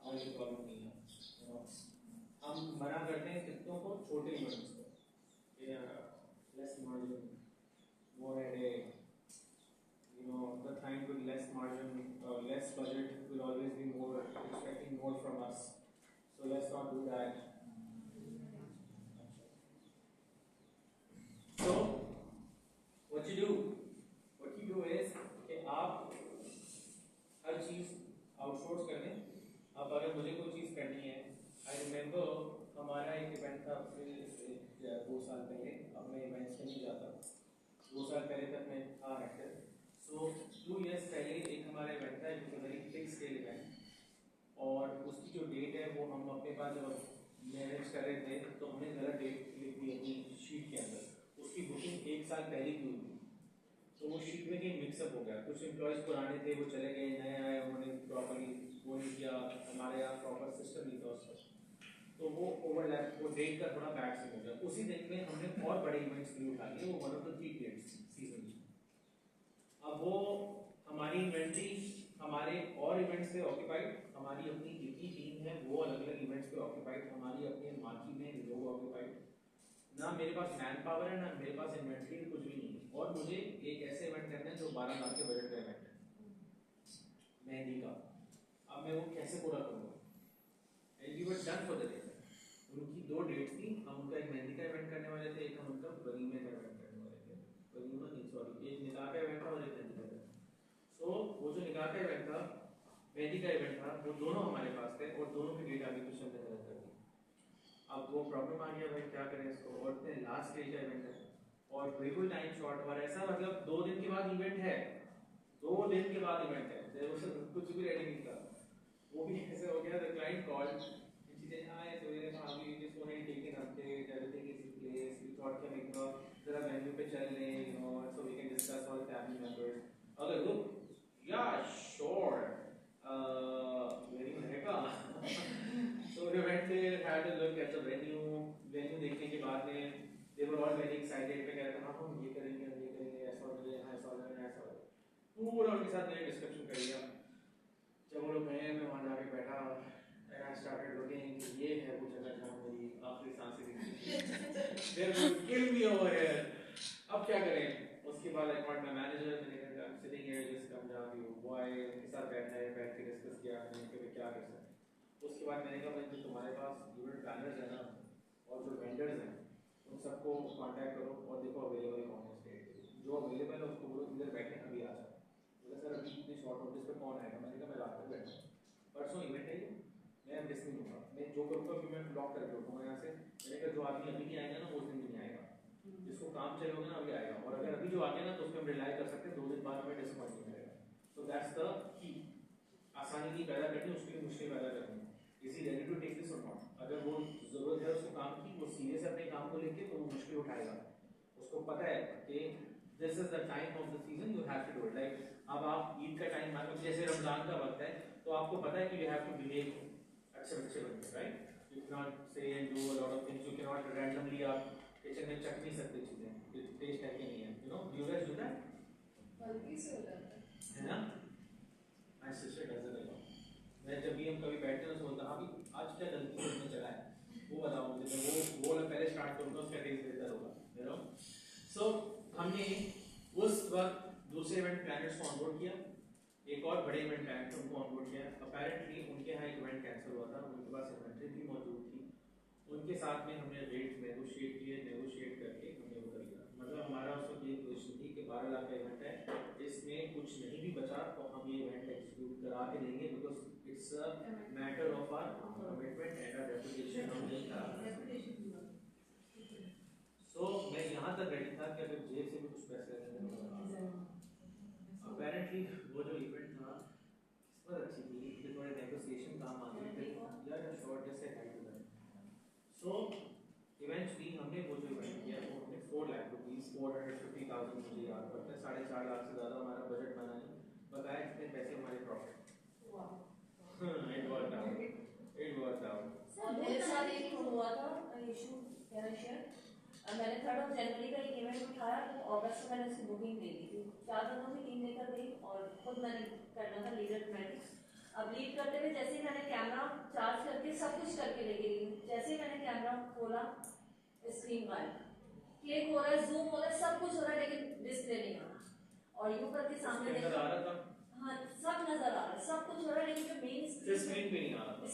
और ये प्रॉब्लम नहीं है। हम मना करते हैं कितनों को, छोटे इवेंट्स को, less margin, more headache, the client with less margin, less budget will always be more expecting more from us. So let's not do that. So what you do is कि आप हर चीज आउटसोर्स कर दें। अब अगर मुझे कोई चीज करनी है, आई रिमेम्बर हमारा एक इवेंट था 2 साल पहले, अब मैं इवेंट्स में नहीं जाता, 2 साल पहले तक मैं था एक्टर। सो 2 years पहले एक हमारा इवेंट था, it was a very big scale event, और उसकी जो डेट है वो हम अपने पास जब मैनेज कर रहे थे तो हमने गलत डेट लिख दी अपनी शीट के अंदर। उसकी बुकिंग 1 साल पहले की हुई थी, तो वो शीट में कहीं मिक्सअप हो गया। कुछ एम्प्लॉयज पुराने थे, वो चले गए, नए आए, उन्होंने प्रॉपरली वो नहीं किया, हमारे यहाँ प्रॉपर सिस्टम नहीं था उसका, तो वो ओवरलैप, वो डेट का थोड़ा बैड से हो गया। उसी दिन में हमने और बड़े इवेंट्स भी उठा लिए, वो one of the 3 dates season की। अब वो हमारी इन्वेंट्री हमारे और इवेंट्स पे ऑक्यूपाइड, हमारी अपनी जितनी टीम है वो अलग अलग इवेंट्स पे ऑक्यूपाइड, हमारी अपने मार्की में लोग ऑक्यूपाइड, ना मेरे पास मैन पावर है, ना मेरे पास इन्वेंट्री कुछ भी नहीं है। और मुझे एक ऐसे इवेंट करना है जो 12 लाख के बजट का इवेंट है, मेहंदी का। अब मैं वो कैसे पूरा करूंगा? And we were done for the day. उनकी 2 डेट्स थी, हम उनका एक मेहंदी का इवेंट करने वाले थे, एक हम उनका वलीमे का इवेंट करने वाले थे। वलीमा नहीं, सॉरी, एक निकाह का इवेंट था और एक मेहंदी का इवेंट। सो वो जो निकाह का इवेंट था, मेहंदी का इवेंट था, वो दोनों हमारे पास थे और दोनों की डेट आगे कुछ हमने गलत कर दी। अब वो प्रॉब्लम आ गया, भाई क्या करें इसको, और इतने लास्ट स्टेज का इवेंट है और बिल्कुल टाइम शॉर्ट, और ऐसा मतलब 2 दिन के बाद इवेंट है, 2 दिन के बाद इवेंट है, कुछ भी रेडी नहीं था। वो भी ऐसे हो गया, द क्लाइंट कॉल्ड, चीजें आए तो ये हाँ we just want to take an update, everything is in place, we thought कि हम जरा वेन्यू पे चल लें, so we can discuss all family members. अगर लुक या श्योर, वेरी महंगा। So we went there, had a look at the venue देखने के बाद में they were all very excited, पे कह रहे थे हाँ हम ये करेंगे, ऐसा हो जाएगा, ऐसा हो जाएगा, ऐसा हो जाएगा, पूरा उनके साथ मैंने डिस्कशन कर लिया। जब वो लोग गए, मैं वहाँ जाके बैठा, and I started looking, ये है वो जगह जहाँ मेरी आखिरी सांसें दिखती, they will kill me over here। अब क्या करें? उसके बाद I called my manager, मैंने कहा I'm sitting here, just come down, you boy, उनके साथ बैठ के डिस्कस किया, मैंने कहा क्या कर सकते हैं। उसके बाद मैंने कहा भाई जो तुम्हारे पास इवेंट प्लानर्स है ना और जो वेंडर्स हैं उन सबको कांटेक्ट करो और देखो अवेलेबल कौन है स्टेट, जो अवेलेबल है उसको बोलो इधर बैठे अभी आ जाओ। बोला सर अभी इतनी शॉर्ट नोटिस पे कौन आएगा? मैंने कहा मैं रात तक बैठा, परसों इवेंट है, मैं मिस नहीं होगा, मैं जो करूँगा अभी मैं ब्लॉक करके उठूँगा यहाँ से। मैंने कहा जो आदमी अभी नहीं आएगा ना वो उस दिन भी नहीं आएगा, जिसको काम चाहिए होगा ना अभी आएगा, और अगर अभी जो आ गया ना तो उस पर हम रिलाई कर सकते हैं, 2 दिन बाद हमें डिसअपॉइंट नहीं रहेगा। सो दैट्स द की, आसानी नहीं पैदा करनी, उसके लिए मुश्किल पैदा करनी। Is he ready to take this और नॉट? अगर वो जरूरत है उसको काम की, वो सीरियस है अपने काम को लेके, तो वो मुश्किल उठाएगा। उसको पता है कि this is the time of the season, you have to do it. Like अब आप ईद का टाइम, मतलब जैसे रमजान का वक्त है, तो आपको पता है कि यू हैव टू बिहेव अच्छे बच्चे बनके, राइट? यू कैन नॉट से and do a lot of things, you can not randomly आप किचन में चख नहीं सकते चीजें, टेस्ट है कि नहीं है, you know, you guys do that, गलती से हो जाता है ना? My sister does it a lot. मैं जब भी हम कभी बैठते हैं तो बोलता हाँ अभी आज क्या गलती से उसने चला है वो बताओ मुझे, मैं वो पहले स्टार्ट करूँगा, उसका टेस्ट बेहतर होगा, यू नो। सो हमने उस वक्त दूसरे इवेंट प्लानर्स को ऑनबोर्ड किया, एक और बड़े इवेंट प्लानर थे उनको ऑनबोर्ड किया। अपेरेंटली उनके यहाँ एक इवेंट कैंसिल हुआ था, उनके पास इन्वेंट्री भी मौजूद थी, उनके साथ में हमने रेट नेगोशिएट किए, नेगोशिएट करके हमने वो कर लिया। मतलब हमारा उस वक्त ये पोजीशन थी कि 12 लाख का इवेंट है, इसमें कुछ नहीं भी बचा तो हम ये इवेंट एग्जीक्यूट करा के देंगे, because it's a matter of our commitment and our reputation. हम नहीं करा। सो मैं यहाँ तक रेडी था कि अगर जेब से भी कुछ पैसे लगेंगे। अपेरेंटली वो जो इवेंट था बहुत अच्छी थी, कि थोड़े नेगोशिएशन काम आ गए थे, या शॉर्ट जैसे time to time. So eventually हमने वो जो इवेंट किया वो हमने 4 लाख रुपीस, 450,000 मुझे याद पड़ता है, 4.5 लाख से ज़्यादा हमारा बजट बना है, बताया इतने पैसे हमारे profit. It worked out, it worked out. मेरे साथ एक हुआ था इशू, क्या शेयर, मैंने 3rd जनवरी का एक इवेंट उठाया, तो अगस्त में मैंने उसकी बुकिंग दे दी थी, 4 दिनों की टीम लेकर गई और खुद मैंने करना था लीडर मैट्रिक्स। अब लीड करते हुए जैसे ही मैंने कैमरा चार्ज करके सब कुछ करके लेके गई हूँ। जैसे ही मैंने कैमरा खोला स्क्रीन गायब, क्लिक हो रहा है, जूम हो रहा है, सब कुछ हो रहा है, लेकिन डिस्प्ले नहीं आ रहा। और यूं करके सामने नजर देखा, आ रहा था, हाँ सब नजर आ रहा है, सब कुछ हो रहा है, लेकिन जो मेन स्क्रीन पे नहीं आ रहा था।